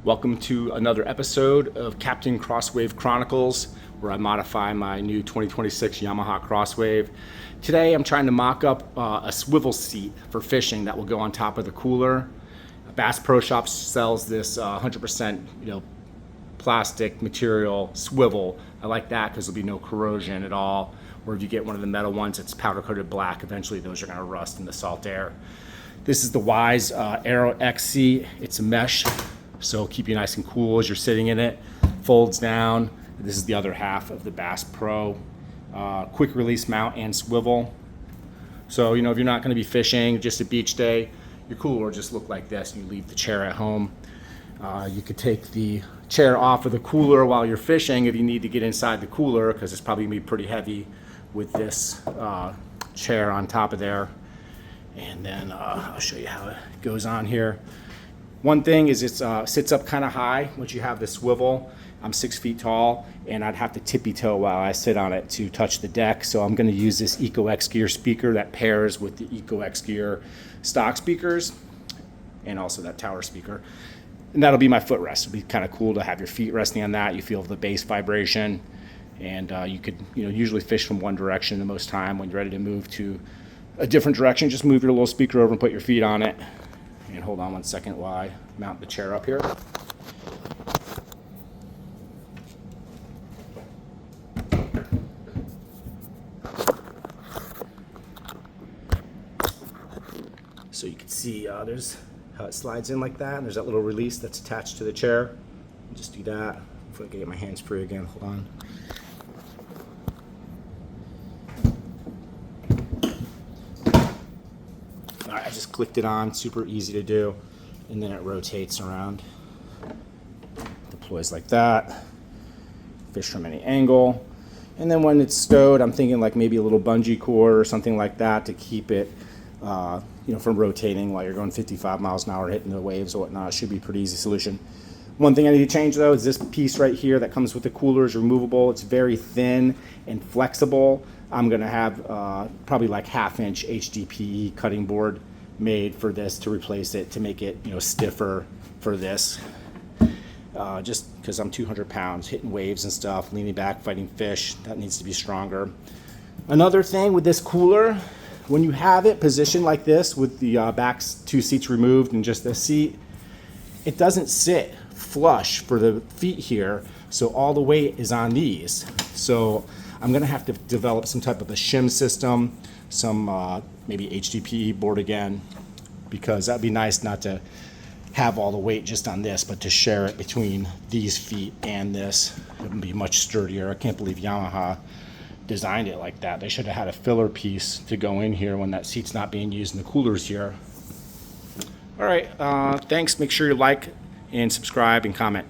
Welcome to another episode of Captain Crosswave Chronicles, where I modify my new 2026 Yamaha Crosswave. Today I'm trying to mock up a swivel seat for fishing that will go on top of the cooler. Bass Pro Shops sells this 100% plastic material swivel. I like that because there'll be no corrosion at all. Or if you get one of the metal ones, it's powder coated black. Eventually those are going to rust in the salt air. This is the Wise Aero XC. It's a mesh, so keep you nice and cool as you're sitting in it. Folds down. This is the other half of the Bass Pro. Quick release mount and swivel. So, if you're not going to be fishing, just a beach day, your cooler will just look like this. You leave the chair at home. You could take the chair off of the cooler while you're fishing if you need to get inside the cooler, because it's probably going to be pretty heavy with this chair on top of there. And then I'll show you how it goes on here. One thing is it sits up kind of high once you have the swivel. I'm 6 feet tall, and I'd have to tippy toe while I sit on it to touch the deck. So I'm going to use this Eco X Gear speaker that pairs with the Eco X Gear stock speakers, and also that tower speaker. And that'll be my footrest. It'll be kind of cool to have your feet resting on that. You feel the bass vibration, and you could usually fish from one direction the most time. When you're ready to move to a different direction, just move your little speaker over and put your feet on it. And hold on one second while I mount the chair up here. So you can see there's how it slides in like that, and there's that little release that's attached to the chair. I'll just do that. If I can get my hands free again, hold on. All right, I just clicked it on, super easy to do, and then it rotates around. Deploys like that. Fish from any angle. And then when it's stowed, I'm thinking like maybe a little bungee cord or something like that to keep it from rotating while you're going 55 miles an hour hitting the waves or whatnot. It should be a pretty easy solution. One thing I need to change though is this piece right here that comes with the cooler is removable. It's very thin and flexible. I'm going to have probably like 1/2 inch HDPE cutting board made for this to replace it, to make it stiffer for this. Just because I'm 200 pounds, hitting waves and stuff, leaning back, fighting fish, that needs to be stronger. Another thing with this cooler, when you have it positioned like this with the back 2 seats removed and just the seat, it doesn't sit flush for the feet here, so all the weight is on these. So I'm going to have to develop some type of a shim system, some maybe HDPE board again, because that'd be nice not to have all the weight just on this, but to share it between these feet and this. It would be much sturdier. I can't believe Yamaha designed it like that. They should have had a filler piece to go in here when that seat's not being used and the cooler's here. All right, thanks. Make sure you like and subscribe and comment.